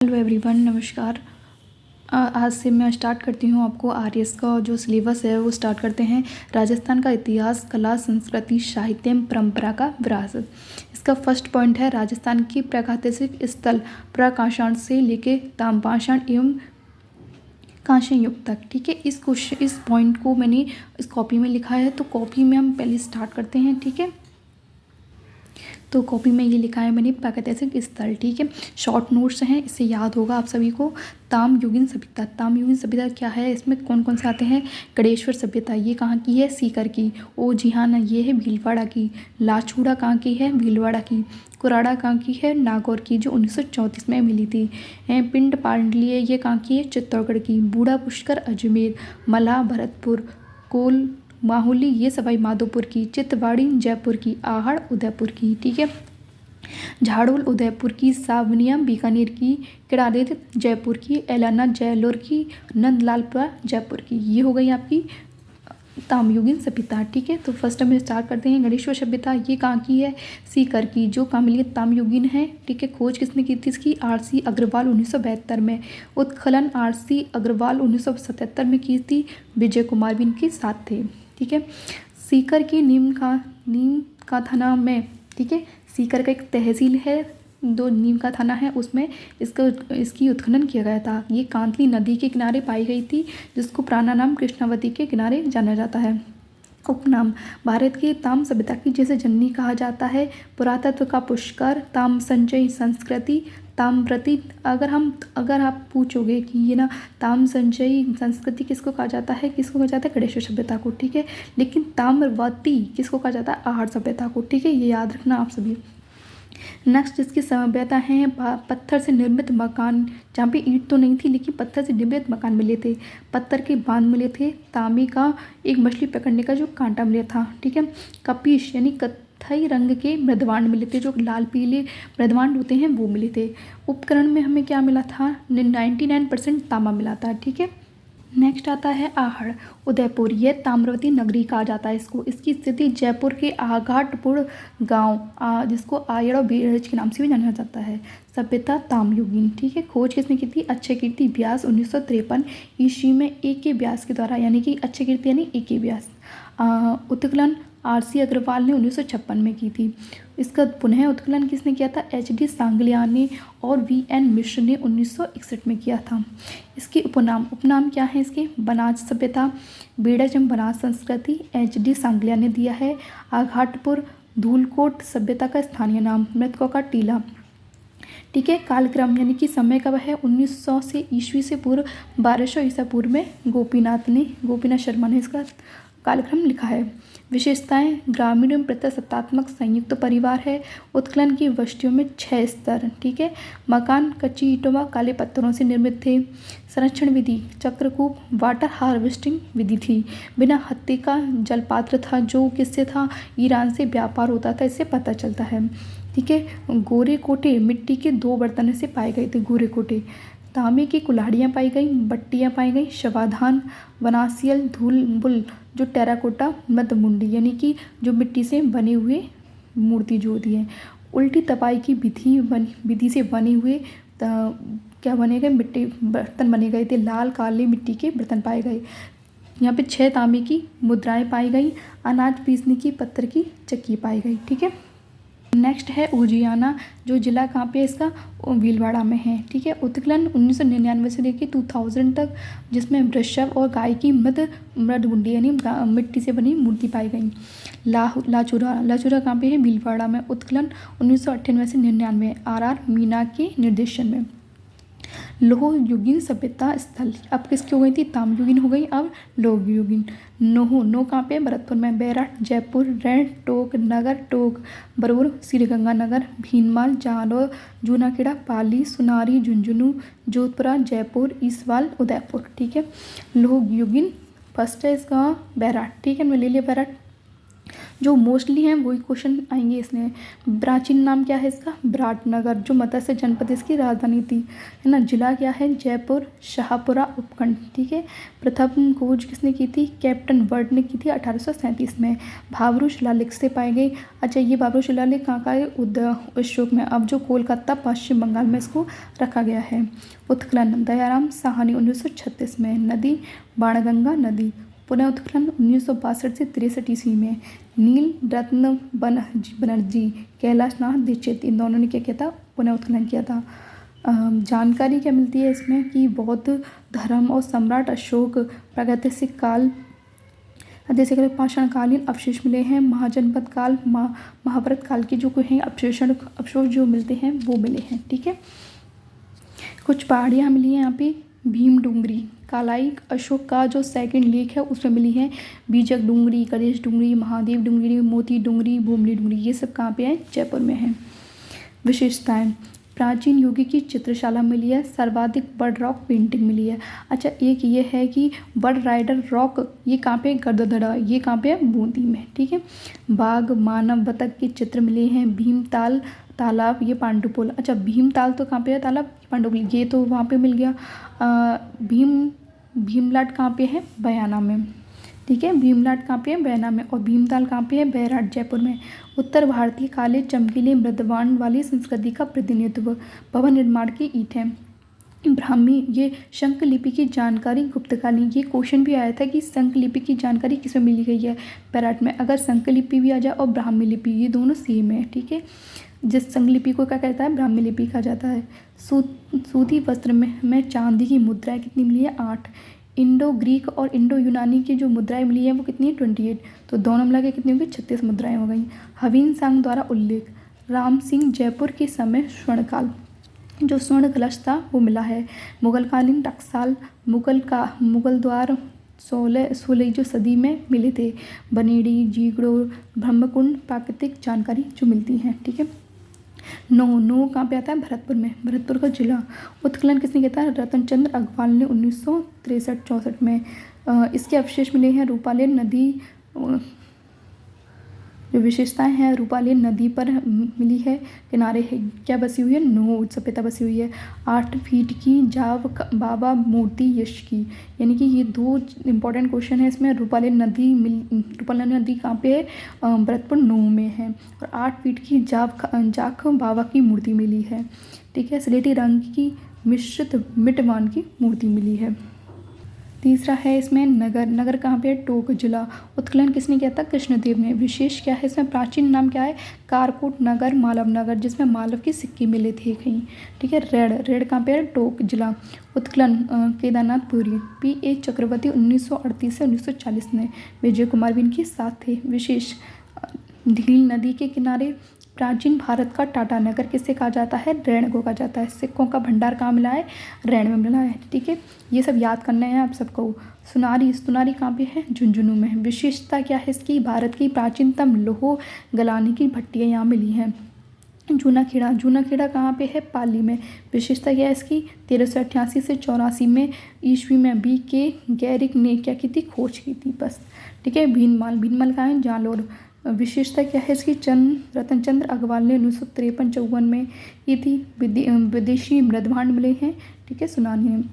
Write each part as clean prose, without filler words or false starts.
Hello everyone, नमस्कार। आज से मैं स्टार्ट करती हूँ आपको आरएस का जो सिलेबस है वो स्टार्ट करते हैं। राजस्थान का इतिहास, कला, संस्कृति, साहित्य एवं परंपरा का विरासत। इसका फर्स्ट पॉइंट है राजस्थान की प्रागैतिहासिक स्थल प्राकांक्षण से लेके ताम्रपाषाण एवं कांस्य युग तक। ठीक है, इस पॉइंट को मैंने इस कॉपी में लिखा है, तो कॉपी में हम पहले स्टार्ट करते हैं। ठीक है, तो कॉपी में ये लिखा है मैंने प्रागैतिहासिक स्थल। ठीक है, शॉर्ट नोट्स हैं, इससे याद होगा आप सभी को। ताम्रयुगीन सभ्यता। ताम्रयुगीन सभ्यता क्या है, इसमें कौन कौन से आते हैं? गणेश्वर सभ्यता, ये कहाँ की है? सीकर की। ओ जी हाँ ना, ये है भीलवाड़ा की। लाचूड़ा कहाँ की है? भीलवाड़ा की। कुराड़ा कहाँ की है? नागौर की, जो 1934 में मिली थी। पिंड पांडलिय, ये कहाँ की है? चित्तौड़गढ़ की। बूढ़ा पुष्कर अजमेर। मल्हा भरतपुर। कोल माहुली, ये सवाई माधोपुर की। चितवाड़ी जयपुर की। आहड़ उदयपुर की। ठीक है, झाड़ुल उदयपुर की। सावनिया बीकानेर की। किड़ालिद जयपुर की। एलाना जयलोर की। नंदलालपुरा जयपुर की। ये हो गई आपकी ताम्रयुगीन सभ्यता। ठीक है, तो फर्स्ट हम स्टार्ट करते हैं। गणेश्वर सभ्यता, ये कहाँ की है? सीकर की, जो कहाँ मिली है? ताम्रयुगीन है। ठीक है, खोज किसने की थी इसकी? आरसी अग्रवाल 1972 में। उत्खनन आरसी अग्रवाल 1977 में की थी। विजय कुमार भी इनके साथ थे। ठीक है, सीकर की नीम का थाना में। ठीक है, सीकर का एक तहसील है, दो नीम का थाना है, उसमें इसकी उत्खनन किया गया था। ये कांतली नदी के किनारे पाई गई थी, जिसको पुराना नाम कृष्णावती के किनारे जाना जाता है। उपनाम, भारत की ताम्र सभ्यता की जैसे जननी कहा जाता है। पुरातत्व का पुष्कर। ताम्र संचय संस्कृति। ताम्रवती, अगर आप पूछोगे कि ये ना ताम्र संचयी संस्कृति किसको कहा जाता है, किसको कहा जाता है? गणेश्वर सभ्यता को। ठीक है, लेकिन ताम्रवती किसको कहा जाता है? आहड़ सभ्यता को। ठीक है, ये याद रखना आप सभी। नेक्स्ट जिसकी सभ्यता है पत्थर से निर्मित मकान, जहाँ पे ईंट तो नहीं थी लेकिन पत्थर से निर्मित मकान मिले थे। पत्थर के बांध मिले थे। तांबे का एक मछली पकड़ने का जो कांटा मिला था। ठीक है, कपीश यानी कत्थई रंग के मृदवांड मिले थे, जो लाल पीले मृदवांड होते हैं वो मिले थे। उपकरण में हमें क्या मिला था? 99% तांबा मिला था। ठीक है, नेक्स्ट आता है आहड़ उदयपुर। यह ताम्रवती नगरी कहा जाता है इसको। इसकी स्थिति जयपुर के आघाटपुर गांव, जिसको आयड़ और बीरज के नाम से भी जाना जाता है। सभ्यता ताम्रयुगीन। ठीक है, खोज किसने की थी? अक्षय कीर्ति व्यास 1953 ईस्वी में ए.के. व्यास के द्वारा, यानी कि अक्षय कीर्ति यानी ए.के. व्यास। उत्खनन आरसी अग्रवाल ने 1956 में की थी। इसका पुनः उत्खनन किसने किया था? एच.डी. सांगलिया ने और वी.एन. मिश्र ने 1961 में किया था। इसके उपनाम क्या है इसके? बनास सभ्यता, बेड़ज एवं बनास संस्कृति, एच.डी. सांगलिया ने दिया है। आघाटपुर धूलकोट सभ्यता का स्थानीय नाम, मृतकों का टीला। ठीक है, कालक्रम यानी कि समय कब है? 1900 से ईस्वी से पूर्व 1200 ईसा पूर्व में गोपीनाथ शर्मा ने इसका कालक्रम लिखा है। विशेषताएं, ग्रामीण एवं प्रजासत्तात्मक संयुक्त परिवार है। उत्खनन की वस्तुओं में 6 स्तर। ठीक है, मकान कच्ची ईंटों व काले पत्थरों से निर्मित थे। संरक्षण विधि चक्रकूप वाटर हार्वेस्टिंग विधि थी। बिना हत्थे का जलपात्र था, जो किससे था? ईरान से व्यापार होता था, इससे पता चलता है। ठीक है, गोरे कोटे मिट्टी के 2 बर्तन से पाए गए थे। गोरे कोटे तांबे की कुल्हाड़ियाँ पाई गई, बट्टियाँ पाई गई, शवाधान, वनासियल, धूलबुल, जो टेराकोटा मध्यमुंडी यानी कि जो मिट्टी से बने हुए मूर्ति जो होती है। उल्टी तपाई की विधि से बने हुए क्या बने गए? मिट्टी बर्तन बने गए थे। लाल काले मिट्टी के बर्तन पाए गए। यहाँ पे 6 तांबे की मुद्राएं पाई गई। अनाज पीसने की पत्थर की चक्की पाई गई। ठीक है, नेक्स्ट है उजियाना, जो जिला कहाँ पे है इसका? भीलवाड़ा में है। ठीक है, उत्खनन 1999 से लेकर 2000 तक, जिसमें वृषभ और गाय की मृदगुंडी यानी मिट्टी से बनी मूर्ति पाई गई। लाचूरा कहाँ पे है? भीलवाड़ा में। उत्खनन 1998 से 99 RR मीना के निर्देशन में। लोह युगीन सभ्यता स्थल, अब किसकी हो गई थी? ताम्रयुगीन हो गई, अब लोह युगीन। नो कहाँ पे? भरतपुर में। बैराट जयपुर। रैण टोक नगर टोक बरौर श्रीगंगानगर। भीनमाल जालोर जूनाखेड़ा पाली सुनारी झुंझुनू जोधपुरा जयपुर ईसवाल उदयपुर। ठीक है, लोह युगीन फर्स्ट है इसका बैराट। ठीक है, मैं ले लिया बैराट। जो मोस्टली हैं वही क्वेश्चन आएंगे इसमें। प्राचीन नाम क्या है इसका? विराटनगर, जो मत्स्य जनपद इसकी राजधानी थी, है ना। जिला क्या है? जयपुर, शाहपुरा उपखंड, ठीक है। प्रथम खोज किसने की थी? कैप्टन वर्ड ने की थी 1837 में। भाबरू शिलालेख से पाए गए। अच्छा, ये भाबरू शिलालेख कहाँ का है? अशोक में, अब जो कोलकाता पश्चिम बंगाल में इसको रखा गया है। उत्खनन दयाराम साहनी 1936 में। नदी बाणगंगा नदी। पुनः उत्खनन 1962 से 63 ईस्वी में। नील रत्न बनर्जी, कैलाश नाथ दीक्षित, इन दोनों ने क्या किया था? पुनः उत्खनन किया था। जानकारी क्या मिलती है इसमें कि बौद्ध धर्म और सम्राट अशोक प्रागैतिहासिक काल, जैसे कि पाषाणकालीन अवशेष मिले हैं। महाजनपद काल, महाभारत काल के जो कोई हैं अवशेष जो मिलते हैं वो मिले हैं, ठीक है। कुछ पहाड़ियाँ मिली हैं यहाँ पे। भीम डूंगरी, कालाई अशोक का जो सेकंड लेक है उसमें मिली है। बीजक डूंगरी, गणेश डूंगरी, महादेव डूंगरी, मोती डूंगरी, भूमली डूंगरी, ये सब कहाँ पे है? जयपुर में है। विशेषताएं, प्राचीन युग की चित्रशाला मिली है। सर्वाधिक बर्ड रॉक पेंटिंग मिली है। अच्छा, एक ये है कि बर्ड राइडर रॉक, ये कहाँ पे? गददड़ा, ये कहाँ पे है? बूंदी में, ठीक है। बाघ, मानव, बतख के चित्र मिले हैं। भीमताल तालाब, ये पांडुपुल। अच्छा, भीमताल तो कहाँ पे है? तालाब, पांडुपुल, ये तो वहाँ पे मिल गया। भीमलाट कहाँ पे है? बयाना में, ठीक है। भीमलाट कहाँ पे है? बयाना में। और भीमताल कहाँ पे है? बैराट, जयपुर में। उत्तर भारतीय काले चमकीले मृदवान वाली संस्कृति का प्रतिनिधित्व। भवन निर्माण की ईंट है। ब्राह्मी, ये शंख लिपि की जानकारी गुप्तकालीन, ये क्वेश्चन भी आया था कि शंख लिपि की जानकारी किसमें मिली गई है? बैराट में। अगर शंख लिपि भी आ जाए और ब्राह्मी लिपि, ये दोनों सेम है, ठीक है। जिस शंख लिपि को क्या कहता है? ब्राह्मी लिपि कहा जाता है। सूती वस्त्र में चांदी की मुद्राएं कितनी मिली है? 8। इंडो ग्रीक और इंडो यूनानी की जो मुद्राएं मिली हैं वो कितनी है? 28। तो दोनों मिला के कितनी होगी? 36 मुद्राएं हो गई। हवीन सांग द्वारा उल्लेख, राम सिंह जयपुर के समय स्वर्णकाल, जो स्वर्ण कलश था वो मिला है। मुगलकालीन टकसाल, मुगल द्वार 16वीं जो सदी में मिले थे। बनेड़ी, जीगड़ो, ब्रह्मकुंड, प्राकृतिक जानकारी जो मिलती हैं, ठीक है। नो कहाँ पे आता है? भरतपुर में, भरतपुर का जिला। उत्खनन किसने किया था? रतन चंद्र अग्रवाल ने 1963-64 में। इसके अवशेष मिले हैं। रूपालेन नदी, जो विशेषताएं हैं, रूपालेन नदी पर मिली है, किनारे है क्या बसी हुई है? नो सभ्यता बसी हुई है। 8 फीट की जाव बाबा मूर्ति यश की, यानी कि ये 2 इंपॉर्टेंट क्वेश्चन है इसमें। रूपालेन नदी कहाँ पे है? भरतपुर 9 में है। और 8 फीट की जाख बाबा की मूर्ति मिली है, ठीक है। स्लेटी रंग की मिश्रित मिटवान की मूर्ति मिली है। तीसरा है इसमें नगर कहाँ पे है? टोंक जिला। उत्खनन किसने किया था? कृष्णदेव ने। विशेष क्या है इसमें? प्राचीन नाम क्या है? कारकोट नगर, मालव नगर, जिसमें मालव के सिक्के मिले थे कहीं, ठीक है। रेड कहाँ पे है? टोंक जिला। उत्खनन केदारनाथपुरी, P.A. चक्रवर्ती 1938 से 1940 में। विजय कुमार भी इनके साथ थे। विशेष, ढील नदी के किनारे। प्राचीन भारत का टाटा नगर किससे कहा जाता है? रैण को कहा जाता है। सिक्कों का भंडार कहाँ मिला है? रैण में मिला है, ठीक है। ये सब याद करना है आप सबको। सुनारी कहाँ पे है? झुंझुनू में। विशेषता क्या है इसकी? भारत की प्राचीनतम लोह गलाने की भट्टियाँ यहाँ मिली हैं। जूना खेड़ा कहाँ पे है? पाली में। विशेषता क्या है इसकी? 1388 से 84 में ईस्वी में B.K. गैरिक ने क्या की थी? खोज की थी, बस, ठीक है। भीनमाल कहाँ है? जालोर। विशेषता क्या है इसकी? रतन चंद्र अग्रवाल ने 1953-54 में की थी। विदेशी मृदभांड मिले हैं, ठीक है। सुनानी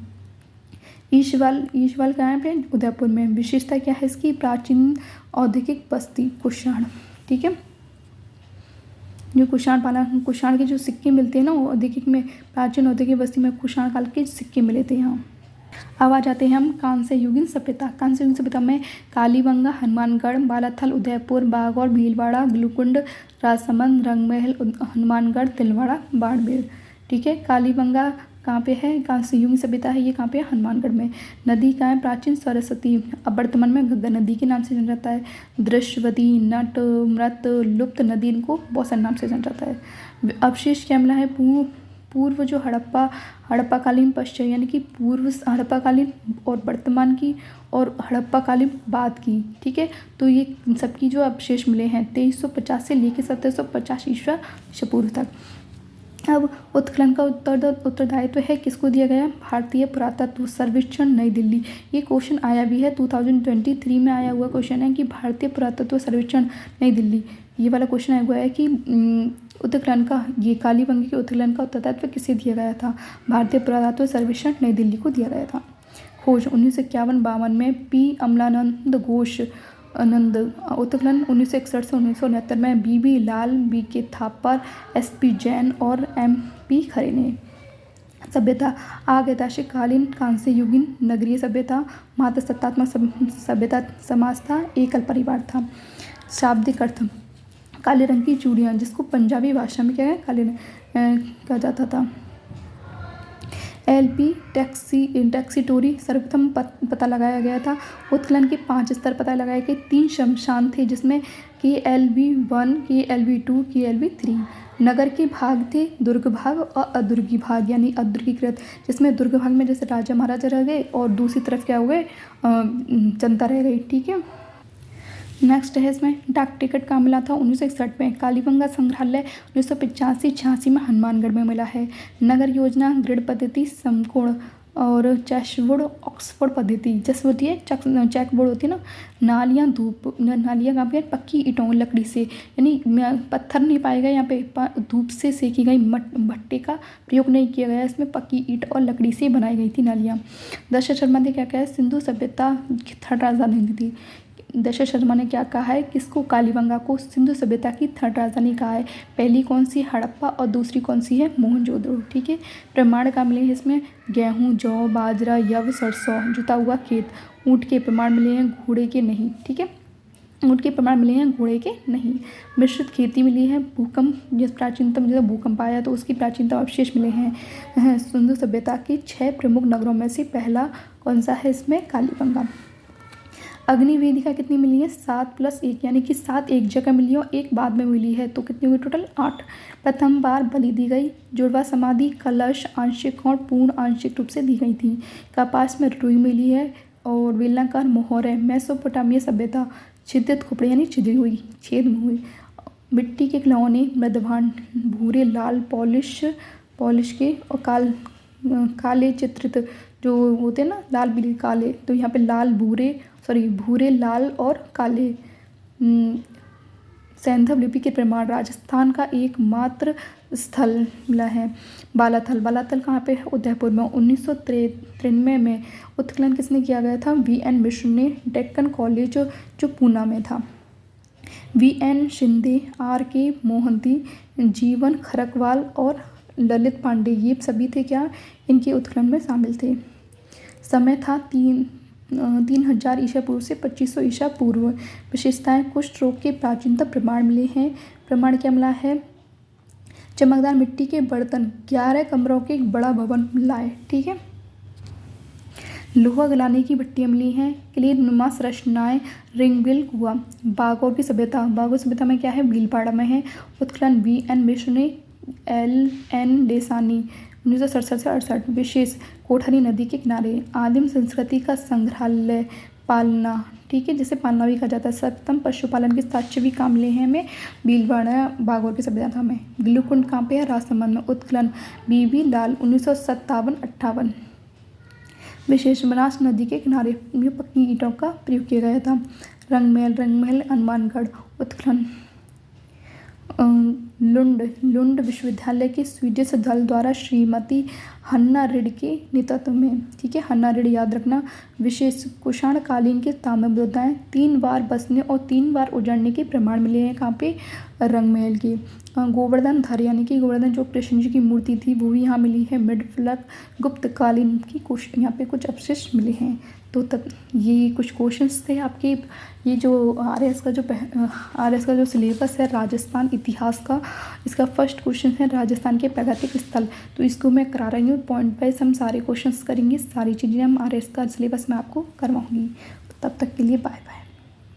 ईशवाल कहाँ पे? उदयपुर में। विशेषता क्या है इसकी? प्राचीन औद्योगिक बस्ती कुषाण, ठीक है। जो कुषाण के जो सिक्के मिलते हैं ना, वो औद्योगिक में, प्राचीन औद्योगिक बस्ती में कुषाण काल के सिक्के मिले थे यहाँ। अब आ जाते हैं हम कांस्य युगीन सभ्यता में कालीबंगा, हनुमानगढ़, बालाथल, उदयपुर, बागौर, भीलवाड़ा, ग्लुकुंड, राजसमंद, रंगमहल, हनुमानगढ़, तिलवाड़ा, बाड़मेर, ठीक है। कालीबंगा कहाँ पे है? कांस्य युगीन सभ्यता है, ये कहाँ पे है? हनुमानगढ़ में। नदी कहाँ है? प्राचीन सरस्वती, अब वर्तमान में घग्गर नदी के नाम से जाना जाता है। दृश्यवती, नट, मृत, लुप्त नदी, इनको बहुत सारे नाम से जाना जाता है। अवशेष क्या मिला है? पूर्व जो हड़प्पाकालीन पश्चिम, यानी कि पूर्व हड़प्पाकालीन और वर्तमान की, और हड़प्पाकालीन बाद की, ठीक है। तो ये सबकी जो अवशेष मिले हैं 2350 से लेकर 1750 ईस्वी पूर्व तक। अब उत्खनन का उत्तरदायित्व है किसको दिया गया? भारतीय पुरातत्व सर्वेक्षण नई दिल्ली। ये क्वेश्चन आया भी है, 2023 में आया हुआ क्वेश्चन है कि भारतीय पुरातत्व सर्वेक्षण नई दिल्ली, ये वाला क्वेश्चन आया हुआ है कि उत्खनन का, ये कालीबंगा के उत्खनन का उत्तरदायित्व किसे दिया गया था? भारतीय पुरातत्व सर्वेक्षण नई दिल्ली को दिया गया था। खोज 1951-52 में पी अमलानंद घोष आनंद। उत्खनन 1961 से 1969 में बी लाल, बी.के. थापर, एस.पी. जैन और एम.पी. खरे ने। सभ्यता आगैतिहासिक कालीन, कांस्य युगीन, नगरीय सभ्यता, मातृसत्तात्मक सभ्यता, समाज था, एकल परिवार था। शाब्दिक अर्थ काले रंग की चूड़ियाँ, जिसको पंजाबी भाषा में क्या है, काले कहा जाता था। एलपी टैक्सीटोरी सर्वप्रथम पता लगाया गया था। उत्खनन के 5 स्तर पता लगाए गए। 3 शमशान थे जिसमें KLV1, KLV2, KLV3। नगर के भाग थे दुर्ग भाग और अदुर्गी भाग, यानी अदुर्गीकृत, जिसमें दुर्ग भाग में जैसे राजा महाराजा रह गए और दूसरी तरफ क्या हुए, जनता रह गई। ठीक है, नेक्स्ट है इसमें डाक टिकट कहाँ मिला था? 1961 में। कालीबंगा संग्रहालय 1985-86 में हनुमानगढ़ में मिला है। नगर योजना, ग्रिड पद्धति, समकोण और चैशवुड ऑक्सफोर्ड पद्धति। जैसे होती है चैकबोर्ड होती है ना। नालियाँ कहाँ पे? पक्की ईंटों लकड़ी से, यानी पत्थर नहीं पाए गए यहाँ पे, धूप से सेकी गई भट्टे का प्रयोग नहीं किया गया, इसमें पक्की ईंट और लकड़ी से बनाई गई थी नालियाँ। दशरथ शर्मा ने क्या कहा है? सिंधु सभ्यता की थर्ड राजधानी थी। दशरथ शर्मा ने क्या कहा है? किसको? कालीबंगा को सिंधु सभ्यता की थर्ड राजधानी कहा है। पहली कौन सी? हड़प्पा, और दूसरी कौन सी है? मोहनजोदड़ो। ठीक है, प्रमाण का मिले हैं इसमें गेहूँ, जौ, बाजरा, यव, सरसों, जुता हुआ खेत। ऊँट के प्रमाण मिले हैं, घोड़े के नहीं। ठीक है, ऊँट के प्रमाण मिले हैं, घोड़े के नहीं। मिश्रित खेती मिली है। भूकंप, जिस प्राचीनतम जैसे भूकंप आया तो उसकी प्राचीनतम अवशेष मिले हैं। सिंधु सभ्यता के 6 प्रमुख नगरों में से पहला कौन सा है? इसमें कालीबंगा। अग्निवेदिका कितनी मिली है? 7+1, यानी कि 7 एक जगह मिली और 1 बाद में मिली है, तो कितनी हुई टोटल? 8। प्रथम बार बलि दी गई। जुड़वा समाधि, कलश आंशिक और पूर्ण आंशिक रूप से दी गई थी। कपास में रुई मिली है और बेलनाकार मोहर है। मेसोपोटामिया सभ्यता, छिद्रित खोपड़ी यानी छिद्री हुई, छेद में हुई। मिट्टी के खिलौने, मृदभांड, भूरे लाल पॉलिश के और काले चित्रित जो होते हैं ना, लाल बिल काले, तो यहाँ पे भूरे लाल और काले। सैंधव लिपि के प्रमाण, राजस्थान का एकमात्र स्थल मिला है। बालाथल कहाँ पे है? उदयपुर में। 1993 में उत्खनन किसने किया गया था? VN मिश्र ने। डेक्कन कॉलेज जो पूना में था। VN शिंदे, RK मोहंती, जीवन खरकवाल और ललित पांडे, ये सभी थे क्या? इनके उत्खनन में शामिल थे। समय था 3000 ईसा पूर्व से 2500 ईसा पूर्व। विशेषताएं, कुष्ठ रोग के प्राचीनतम प्रमाण मिले हैं। प्रमाण क्या मिला है? चमकदार मिट्टी के बर्तन, 11 कमरों के एक बड़ा भवन मिला है। ठीक है, लोहा गलाने की भट्टियाँ मिली हैं। क्लीन नुमा संरचनाएं, रिंगबिल कुआ। बागौर की सभ्यता में क्या है? भीलवाड़ा में है। उत्खनन VN मिश्र ने, LN देसानी, 1967 से 68। विशेष, कोठारी नदी के किनारे। आदिम संस्कृति का संग्रहालय, पालना। ठीक है, जिसे पालना भी कहा जाता है। सप्तम पशुपालन के साक्ष्य भी काम मिले हैं हमें भीलवाड़ा बागौर की सभ्यता में। गिलुकुंड कहाँ पे है? राजसमंद में। उत्खनन BB लाल, 1957-58। विशेष, बनास नदी के किनारे में पक्की ईंटों का प्रयोग किया गया था। रंगमहल हनुमानगढ़। उत्खनन लुंड विश्वविद्यालय के स्वीडिश दल द्वारा श्रीमती हन्ना रिड के नेतृत्व में। ठीक है, हन्ना रिड याद रखना। विशेष, कुषाण कालीन के ताम्र मुद्राएं, 3 बार बसने और 3 बार उजड़ने के प्रमाण मिले हैं। कहाँ पे? रंगमहल के। गोवर्धन धर, यानी कि गोवर्धन जो कृष्ण जी की मूर्ति थी वो भी यहाँ मिली है। मिडफलक गुप्त कालीन की यहाँ पे कुछ अवशेष मिले हैं। तो तक ये कुछ क्वेश्चंस थे आपके। ये जो RS का जो सिलेबस है राजस्थान इतिहास का, इसका फर्स्ट क्वेश्चन है राजस्थान के प्राकृतिक स्थल। तो इसको मैं करा रही हूँ, पॉइंट वाइज हम सारे क्वेश्चंस करेंगे, सारी चीज़ें हम RS का सिलेबस में आपको करवाऊँगी। तब तक के लिए बाय बाय।